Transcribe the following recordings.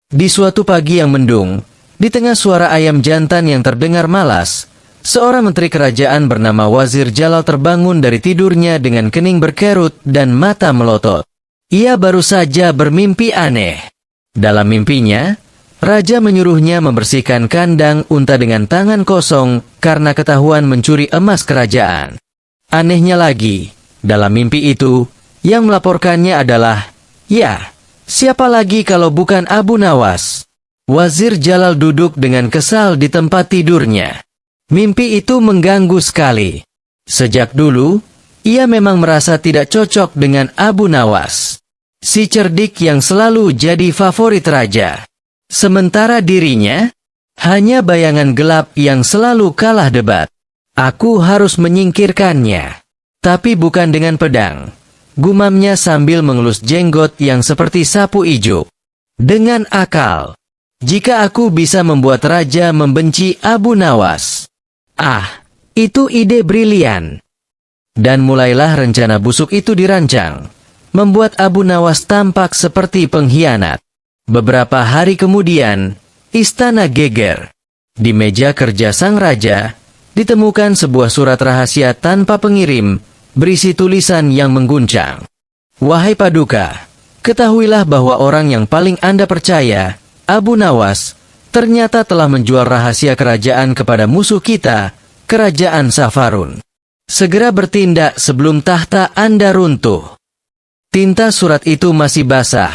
Di suatu pagi yang mendung, di tengah suara ayam jantan yang terdengar malas, seorang menteri kerajaan bernama Wazir Jalal terbangun dari tidurnya dengan kening berkerut dan mata melotot. Ia baru saja bermimpi aneh. Dalam mimpinya, raja menyuruhnya membersihkan kandang unta dengan tangan kosong karena ketahuan mencuri emas kerajaan. Anehnya lagi, dalam mimpi itu, yang melaporkannya adalah, ya, siapa lagi kalau bukan Abu Nawas? Wazir Jalal duduk dengan kesal di tempat tidurnya. Mimpi itu mengganggu sekali. Sejak dulu, ia memang merasa tidak cocok dengan Abu Nawas, si cerdik yang selalu jadi favorit raja. Sementara dirinya, hanya bayangan gelap yang selalu kalah debat. Aku harus menyingkirkannya. Tapi bukan dengan pedang, gumamnya sambil mengelus jenggot yang seperti sapu ijuk. Dengan akal. Jika aku bisa membuat raja membenci Abu Nawas. Ah, itu ide brilian. Dan mulailah rencana busuk itu dirancang. Membuat Abu Nawas tampak seperti pengkhianat. Beberapa hari kemudian, istana geger. Di meja kerja sang raja, ditemukan sebuah surat rahasia tanpa pengirim, berisi tulisan yang mengguncang. Wahai Paduka, ketahuilah bahwa orang yang paling Anda percaya, Abu Nawas, ternyata telah menjual rahasia kerajaan kepada musuh kita, Kerajaan Safarun. Segera bertindak sebelum tahta Anda runtuh. Tinta surat itu masih basah,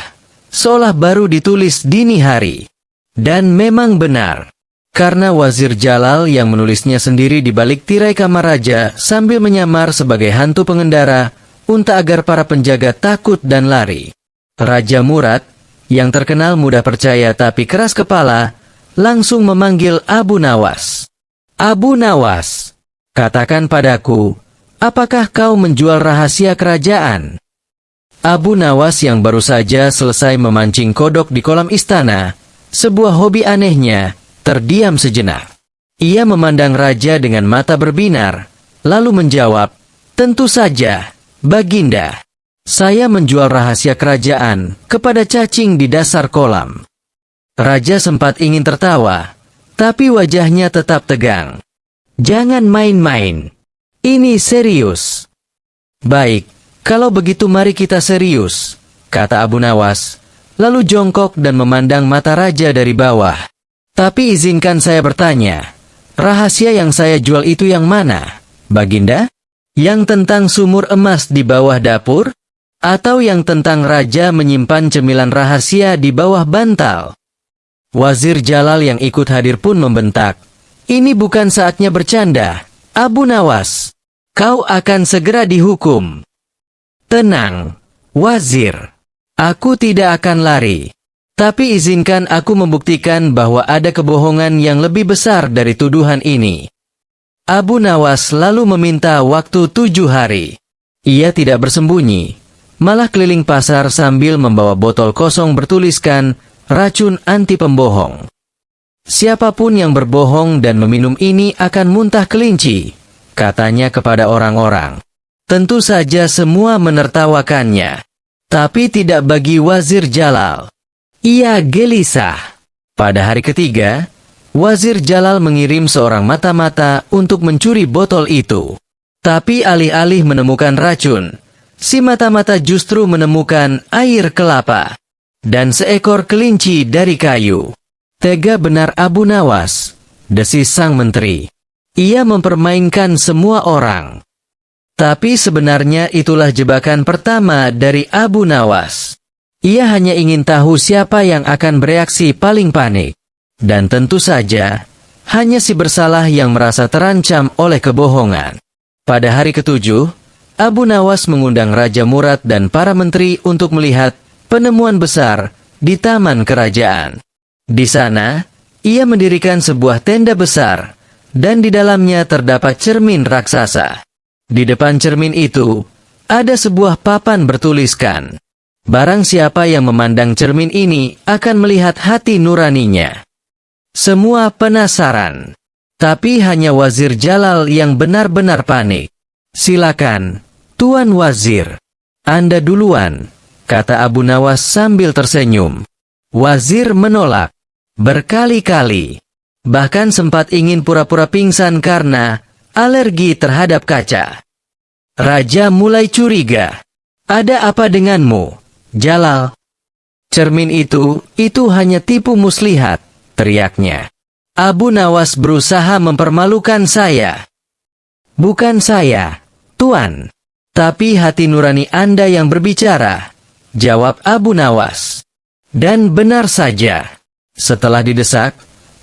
seolah baru ditulis dini hari. Dan memang benar, karena Wazir Jalal yang menulisnya sendiri di balik tirai kamar raja sambil menyamar sebagai hantu pengendara, unta agar para penjaga takut dan lari. Raja Murad, yang terkenal mudah percaya tapi keras kepala, langsung memanggil Abu Nawas. Abu Nawas, katakan padaku, apakah kau menjual rahasia kerajaan? Abu Nawas yang baru saja selesai memancing kodok di kolam istana, sebuah hobi anehnya, terdiam sejenak. Ia memandang raja dengan mata berbinar, lalu menjawab, tentu saja, Baginda. Saya menjual rahasia kerajaan kepada cacing di dasar kolam. Raja sempat ingin tertawa, tapi wajahnya tetap tegang. Jangan main-main. Ini serius. Baik, kalau begitu mari kita serius, kata Abu Nawas, lalu jongkok dan memandang mata raja dari bawah. Tapi izinkan saya bertanya, rahasia yang saya jual itu yang mana, Baginda? Yang tentang sumur emas di bawah dapur? Atau yang tentang raja menyimpan cemilan rahasia di bawah bantal? Wazir Jalal yang ikut hadir pun membentak. Ini bukan saatnya bercanda, Abu Nawas. Kau akan segera dihukum. Tenang, Wazir. Aku tidak akan lari. Tapi izinkan aku membuktikan bahwa ada kebohongan yang lebih besar dari tuduhan ini. Abu Nawas lalu meminta waktu 7 hari. Ia tidak bersembunyi, malah keliling pasar sambil membawa botol kosong bertuliskan racun anti pembohong. Siapapun yang berbohong dan meminum ini akan muntah kelinci, katanya kepada orang-orang. Tentu saja semua menertawakannya. Tapi tidak bagi Wazir Jalal. Ia gelisah. Pada hari ketiga, Wazir Jalal mengirim seorang mata-mata untuk mencuri botol itu. Tapi alih-alih menemukan racun, si mata-mata justru menemukan air kelapa dan seekor kelinci dari kayu. Tega benar Abu Nawas, desis sang menteri. Ia mempermainkan semua orang. Tapi sebenarnya itulah jebakan pertama dari Abu Nawas. Ia hanya ingin tahu siapa yang akan bereaksi paling panik. Dan tentu saja, hanya si bersalah yang merasa terancam oleh kebohongan. Pada hari ketujuh, Abu Nawas mengundang Raja Murad dan para menteri untuk melihat penemuan besar di taman kerajaan. Di sana, ia mendirikan sebuah tenda besar, dan di dalamnya terdapat cermin raksasa. Di depan cermin itu, ada sebuah papan bertuliskan, barang siapa yang memandang cermin ini akan melihat hati nuraninya. Semua penasaran, tapi hanya Wazir Jalal yang benar-benar panik. Silakan, Tuan Wazir. Anda duluan, kata Abu Nawas sambil tersenyum. Wazir menolak berkali-kali. Bahkan sempat ingin pura-pura pingsan karena alergi terhadap kaca. Raja mulai curiga. Ada apa denganmu, Jalal? Cermin itu hanya tipu muslihat, teriaknya. Abu Nawas berusaha mempermalukan saya. Bukan saya, Tuan. Tapi hati nurani Anda yang berbicara, jawab Abu Nawas. Dan benar saja. Setelah didesak,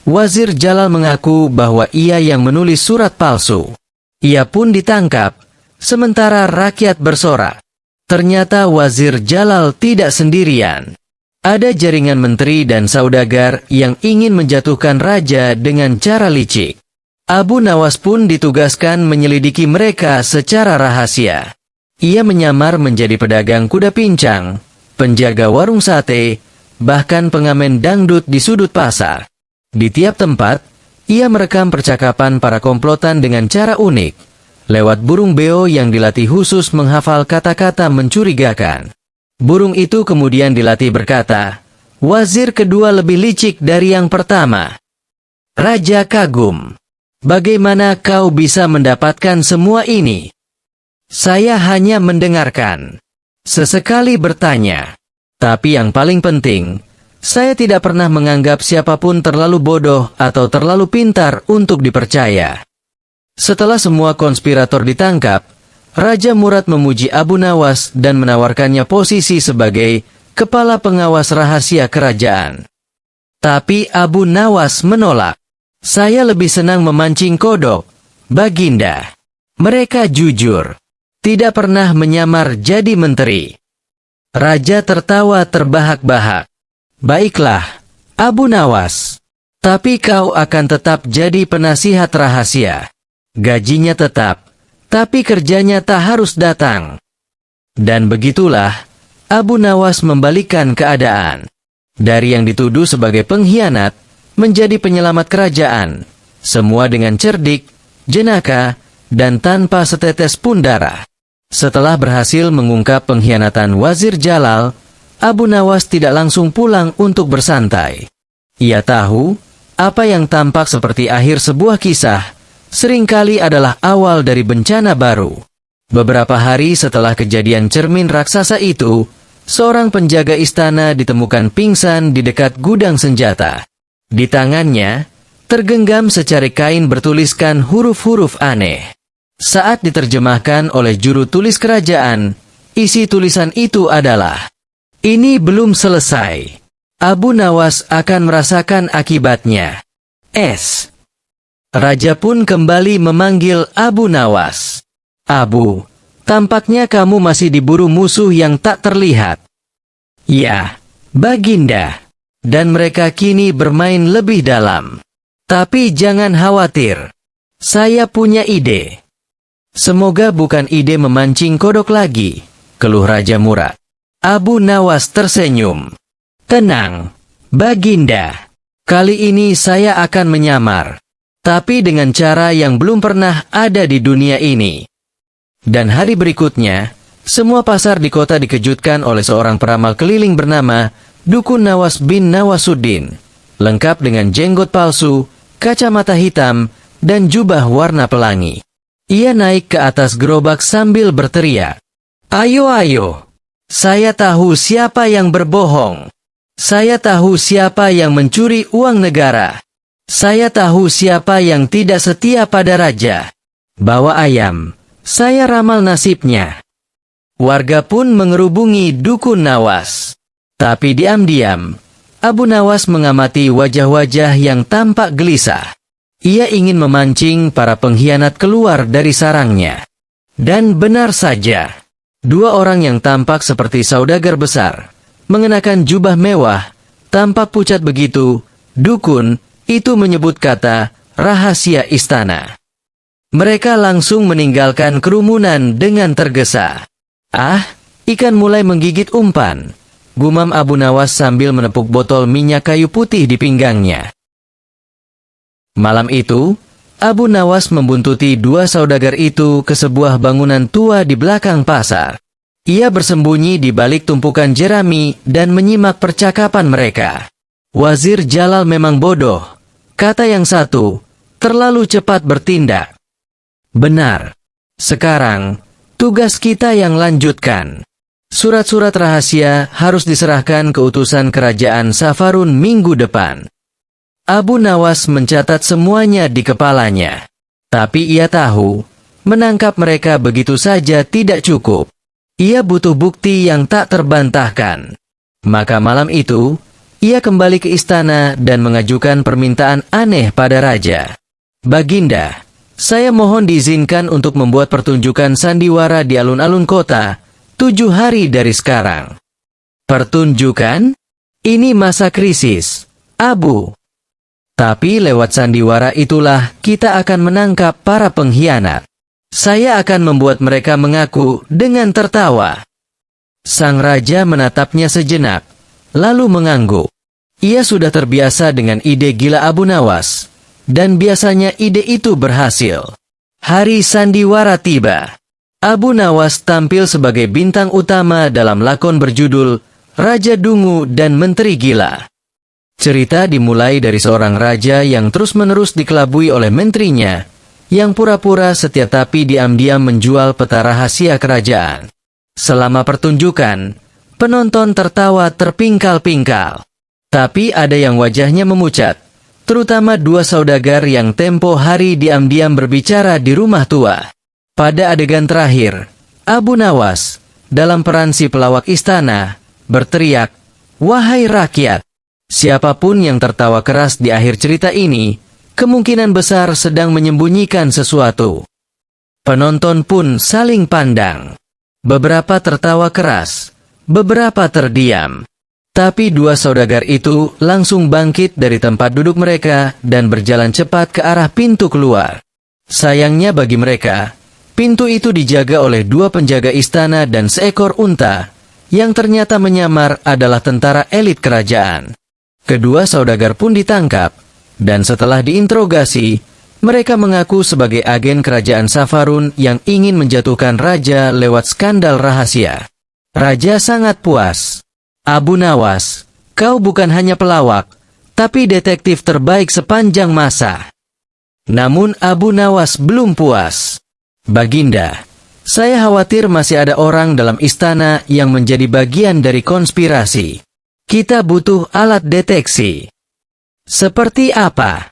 Wazir Jalal mengaku bahwa ia yang menulis surat palsu. Ia pun ditangkap, sementara rakyat bersorak. Ternyata Wazir Jalal tidak sendirian. Ada jaringan menteri dan saudagar yang ingin menjatuhkan raja dengan cara licik. Abu Nawas pun ditugaskan menyelidiki mereka secara rahasia. Ia menyamar menjadi pedagang kuda pincang, penjaga warung sate, bahkan pengamen dangdut di sudut pasar. Di tiap tempat, ia merekam percakapan para komplotan dengan cara unik, lewat burung beo yang dilatih khusus menghafal kata-kata mencurigakan. Burung itu kemudian dilatih berkata, "Wazir kedua lebih licik dari yang pertama." Raja kagum. "Bagaimana kau bisa mendapatkan semua ini?" "Saya hanya mendengarkan." Sesekali bertanya. Tapi yang paling penting, saya tidak pernah menganggap siapapun terlalu bodoh atau terlalu pintar untuk dipercaya. Setelah semua konspirator ditangkap, Raja Murad memuji Abu Nawas dan menawarkannya posisi sebagai kepala pengawas rahasia kerajaan. Tapi Abu Nawas menolak. "Saya lebih senang memancing kodok, Baginda." Mereka jujur, tidak pernah menyamar jadi menteri. Raja tertawa terbahak-bahak. "Baiklah, Abu Nawas. Tapi kau akan tetap jadi penasihat rahasia. Gajinya tetap, tapi kerjanya tak harus datang." Dan begitulah, Abu Nawas membalikkan keadaan. Dari yang dituduh sebagai pengkhianat, menjadi penyelamat kerajaan. Semua dengan cerdik, jenaka, dan tanpa setetes pun darah. Setelah berhasil mengungkap pengkhianatan Wazir Jalal, Abu Nawas tidak langsung pulang untuk bersantai. Ia tahu, apa yang tampak seperti akhir sebuah kisah, seringkali adalah awal dari bencana baru. Beberapa hari setelah kejadian cermin raksasa itu, seorang penjaga istana ditemukan pingsan di dekat gudang senjata. Di tangannya, tergenggam secari kain bertuliskan huruf-huruf aneh. Saat diterjemahkan oleh juru tulis kerajaan, isi tulisan itu adalah, "Ini belum selesai. Abu Nawas akan merasakan akibatnya. S." Raja pun kembali memanggil Abu Nawas. "Abu, tampaknya kamu masih diburu musuh yang tak terlihat." "Ya, Baginda." Dan mereka kini bermain lebih dalam. "Tapi jangan khawatir. Saya punya ide." "Semoga bukan ide memancing kodok lagi," keluh Raja Murad. Abu Nawas tersenyum. "Tenang, Baginda. Kali ini saya akan menyamar. Tapi dengan cara yang belum pernah ada di dunia ini." Dan hari berikutnya, semua pasar di kota dikejutkan oleh seorang peramal keliling bernama Dukun Nawas bin Nawasuddin, lengkap dengan jenggot palsu, kacamata hitam, dan jubah warna pelangi. Ia naik ke atas gerobak sambil berteriak, "Ayo, ayo. Saya tahu siapa yang berbohong. Saya tahu siapa yang mencuri uang negara. Saya tahu siapa yang tidak setia pada raja. Bawa ayam. Saya ramal nasibnya." Warga pun mengerubungi Dukun Nawas. Tapi diam-diam, Abu Nawas mengamati wajah-wajah yang tampak gelisah. Ia ingin memancing para pengkhianat keluar dari sarangnya. Dan benar saja, dua orang yang tampak seperti saudagar besar, mengenakan jubah mewah, tampak pucat begitu, dukun, itu menyebut kata rahasia istana. Mereka langsung meninggalkan kerumunan dengan tergesa. "Ah, ikan mulai menggigit umpan," gumam Abu Nawas sambil menepuk botol minyak kayu putih di pinggangnya. Malam itu, Abu Nawas membuntuti dua saudagar itu ke sebuah bangunan tua di belakang pasar. Ia bersembunyi di balik tumpukan jerami dan menyimak percakapan mereka. Wazir Jalal memang bodoh, kata yang satu, terlalu cepat bertindak. Benar. Sekarang, tugas kita yang lanjutkan. Surat-surat rahasia harus diserahkan ke utusan kerajaan Safarun minggu depan. Abu Nawas mencatat semuanya di kepalanya. Tapi ia tahu, menangkap mereka begitu saja tidak cukup. Ia butuh bukti yang tak terbantahkan. Maka malam itu, ia kembali ke istana dan mengajukan permintaan aneh pada raja. Baginda, saya mohon diizinkan untuk membuat pertunjukan sandiwara di alun-alun kota 7 hari dari sekarang. Pertunjukan? Ini masa krisis, Abu. Tapi lewat sandiwara itulah kita akan menangkap para pengkhianat. Saya akan membuat mereka mengaku dengan tertawa. Sang raja menatapnya sejenak, lalu mengangguk. Ia sudah terbiasa dengan ide gila Abu Nawas, dan biasanya ide itu berhasil. Hari sandiwara tiba. Abu Nawas tampil sebagai bintang utama dalam lakon berjudul Raja Dungu dan Menteri Gila. Cerita dimulai dari seorang raja yang terus-menerus dikelabui oleh menterinya, yang pura-pura setia tapi diam-diam menjual peta rahasia kerajaan. Selama pertunjukan, penonton tertawa terpingkal-pingkal. Tapi ada yang wajahnya memucat, terutama 2 saudagar yang tempo hari diam-diam berbicara di rumah tua. Pada adegan terakhir, Abu Nawas, dalam peran si pelawak istana, berteriak, "Wahai rakyat!" Siapapun yang tertawa keras di akhir cerita ini, kemungkinan besar sedang menyembunyikan sesuatu. Penonton pun saling pandang. Beberapa tertawa keras, beberapa terdiam. Tapi 2 saudagar itu langsung bangkit dari tempat duduk mereka dan berjalan cepat ke arah pintu keluar. Sayangnya bagi mereka, pintu itu dijaga oleh 2 penjaga istana dan seekor unta, yang ternyata menyamar adalah tentara elit kerajaan. Kedua saudagar pun ditangkap, dan setelah diinterogasi, mereka mengaku sebagai agen kerajaan Safarun yang ingin menjatuhkan raja lewat skandal rahasia. Raja sangat puas. Abu Nawas, kau bukan hanya pelawak, tapi detektif terbaik sepanjang masa. Namun Abu Nawas belum puas. Baginda, saya khawatir masih ada orang dalam istana yang menjadi bagian dari konspirasi. Kita butuh alat deteksi. Seperti apa?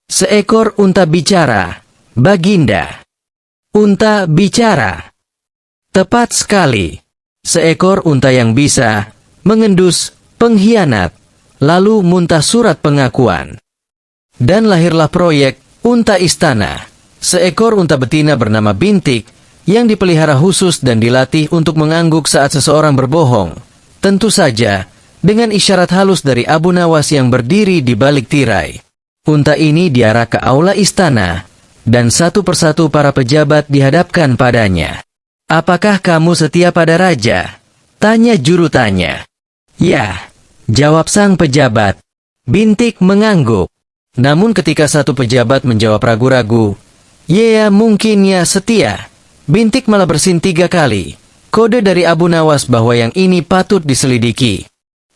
Seekor unta bicara, Baginda. Unta bicara. Tepat sekali. Seekor unta yang bisa mengendus pengkhianat, lalu muntah surat pengakuan. Dan lahirlah proyek Unta Istana. Seekor unta betina bernama Bintik, yang dipelihara khusus dan dilatih untuk mengangguk saat seseorang berbohong. Tentu saja, dengan isyarat halus dari Abu Nawas yang berdiri di balik tirai. Unta ini diarah ke aula istana, dan satu persatu para pejabat dihadapkan padanya. Apakah kamu setia pada raja? Tanya juru tanya. Ya, jawab sang pejabat. Bintik mengangguk. Namun ketika satu pejabat menjawab ragu-ragu, ya mungkin ya setia, Bintik malah bersin 3 kali. Kode dari Abu Nawas bahwa yang ini patut diselidiki.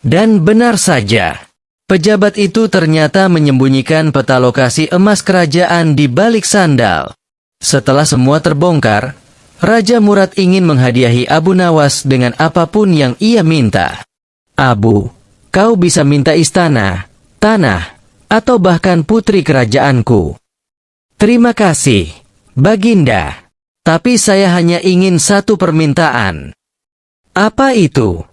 Dan benar saja, pejabat itu ternyata menyembunyikan peta lokasi emas kerajaan di balik sandal. Setelah semua terbongkar, Raja Murad ingin menghadiahi Abu Nawas dengan apapun yang ia minta. Abu, kau bisa minta istana, tanah, atau bahkan putri kerajaanku. Terima kasih, Baginda. Tapi saya hanya ingin satu permintaan. Apa itu?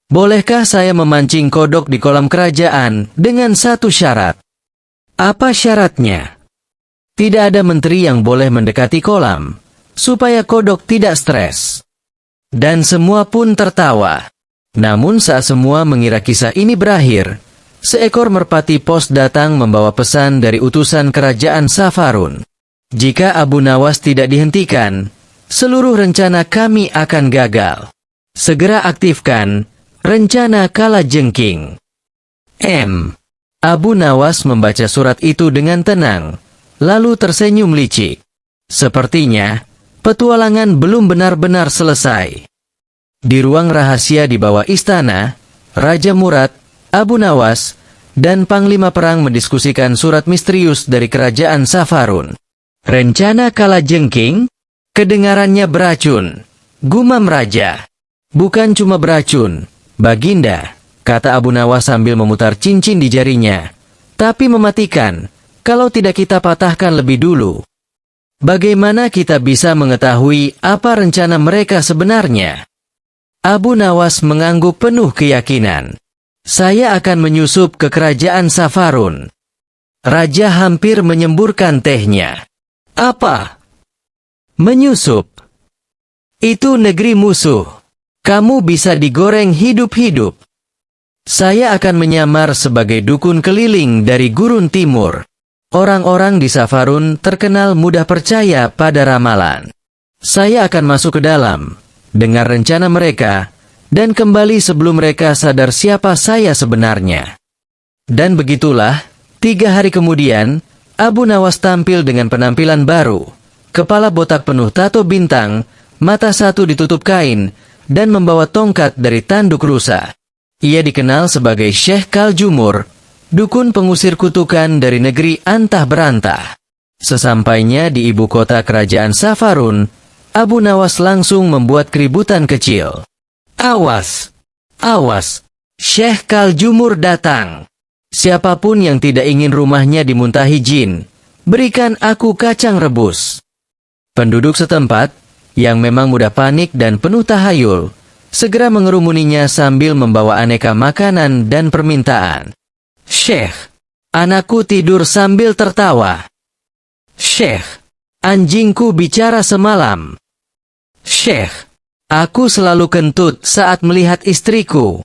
Bolehkah saya memancing kodok di kolam kerajaan dengan satu syarat? Apa syaratnya? Tidak ada menteri yang boleh mendekati kolam, supaya kodok tidak stres. Dan semua pun tertawa. Namun saat semua mengira kisah ini berakhir, seekor merpati pos datang membawa pesan dari utusan kerajaan Safarun. Jika Abu Nawas tidak dihentikan, seluruh rencana kami akan gagal. Segera aktifkan rencana Kalajengking. Abu Nawas membaca surat itu dengan tenang, lalu tersenyum licik. Sepertinya, petualangan belum benar-benar selesai. Di ruang rahasia di bawah istana, Raja Murad, Abu Nawas, dan Panglima Perang mendiskusikan surat misterius dari kerajaan Safarun. Rencana Kalajengking? Kedengarannya beracun, gumam Raja. Bukan cuma beracun, Baginda, kata Abu Nawas sambil memutar cincin di jarinya, tapi mematikan, kalau tidak kita patahkan lebih dulu. Bagaimana kita bisa mengetahui apa rencana mereka sebenarnya? Abu Nawas mengangguk penuh keyakinan. Saya akan menyusup ke kerajaan Safarun. Raja hampir menyemburkan tehnya. Apa? Menyusup? Itu negeri musuh. Kamu bisa digoreng hidup-hidup. Saya akan menyamar sebagai dukun keliling dari gurun timur. Orang-orang di Safarun terkenal mudah percaya pada ramalan. Saya akan masuk ke dalam, dengar rencana mereka, dan kembali sebelum mereka sadar siapa saya sebenarnya. Dan begitulah, 3 hari kemudian, Abu Nawas tampil dengan penampilan baru. Kepala botak penuh tato bintang, mata satu ditutup kain, dan membawa tongkat dari tanduk rusa. Ia dikenal sebagai Syekh Kaljumur, dukun pengusir kutukan dari negeri antah berantah. Sesampainya di ibu kota kerajaan Safarun, Abu Nawas langsung membuat keributan kecil. Awas! Awas! Syekh Kaljumur datang! Siapapun yang tidak ingin rumahnya dimuntahi jin, berikan aku kacang rebus. Penduduk setempat, yang memang mudah panik dan penuh tahayul, segera mengerumuninya sambil membawa aneka makanan dan permintaan. Syekh, anakku tidur sambil tertawa. Syekh, anjingku bicara semalam. Syekh, aku selalu kentut saat melihat istriku.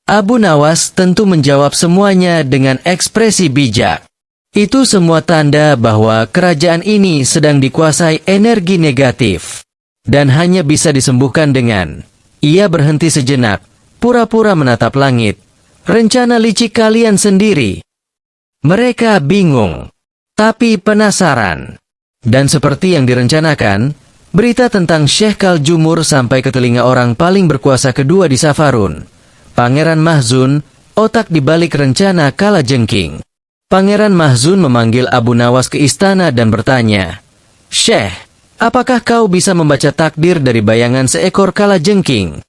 Abu Nawas tentu menjawab semuanya dengan ekspresi bijak. Itu semua tanda bahwa kerajaan ini sedang dikuasai energi negatif. Dan hanya bisa disembuhkan dengan, ia berhenti sejenak, pura-pura menatap langit. Rencana licik kalian sendiri. Mereka bingung, tapi penasaran. Dan seperti yang direncanakan, berita tentang Syekh Kaljumur sampai ke telinga orang paling berkuasa kedua di Safarun, Pangeran Mahzun, otak di balik rencana Kalajengking. Pangeran Mahzun memanggil Abu Nawas ke istana dan bertanya, Syekh, apakah kau bisa membaca takdir dari bayangan seekor kalajengking?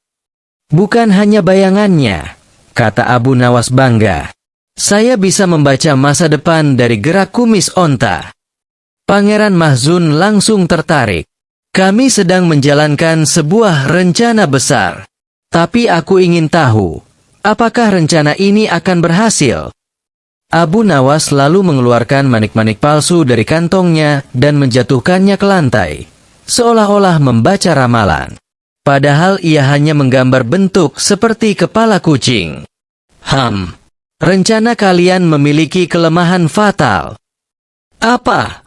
Bukan hanya bayangannya, kata Abu Nawas bangga. Saya bisa membaca masa depan dari gerak kumis onta. Pangeran Mahzun langsung tertarik. Kami sedang menjalankan sebuah rencana besar. Tapi aku ingin tahu, apakah rencana ini akan berhasil? Abu Nawas lalu mengeluarkan manik-manik palsu dari kantongnya dan menjatuhkannya ke lantai, seolah-olah membaca ramalan. Padahal ia hanya menggambar bentuk seperti kepala kucing. Rencana kalian memiliki kelemahan fatal. Apa?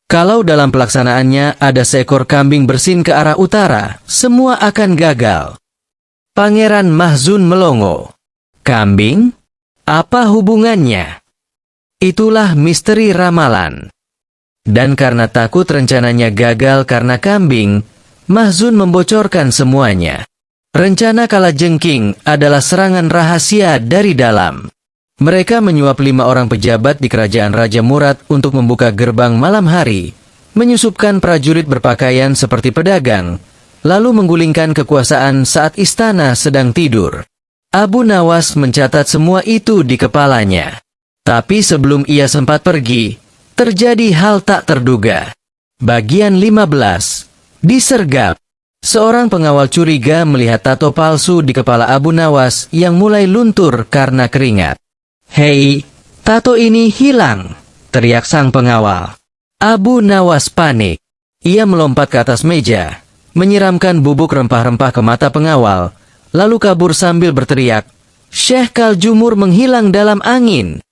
Kalau dalam pelaksanaannya ada seekor kambing bersin ke arah utara, semua akan gagal. Pangeran Mahzun melongo. Kambing? Apa hubungannya? Itulah misteri ramalan. Dan karena takut rencananya gagal karena kambing, Mahzun membocorkan semuanya. Rencana Kalajengking adalah serangan rahasia dari dalam. Mereka menyuap 5 orang pejabat di kerajaan Raja Murad untuk membuka gerbang malam hari, menyusupkan prajurit berpakaian seperti pedagang, lalu menggulingkan kekuasaan saat istana sedang tidur. Abu Nawas mencatat semua itu di kepalanya. Tapi sebelum ia sempat pergi, terjadi hal tak terduga. Bagian 15. Disergap. Seorang pengawal curiga melihat tato palsu di kepala Abu Nawas yang mulai luntur karena keringat. Hei, tato ini hilang, teriak sang pengawal. Abu Nawas panik. Ia melompat ke atas meja, menyiramkan bubuk rempah-rempah ke mata pengawal, lalu kabur sambil berteriak, Syekh Kaljumur menghilang dalam angin.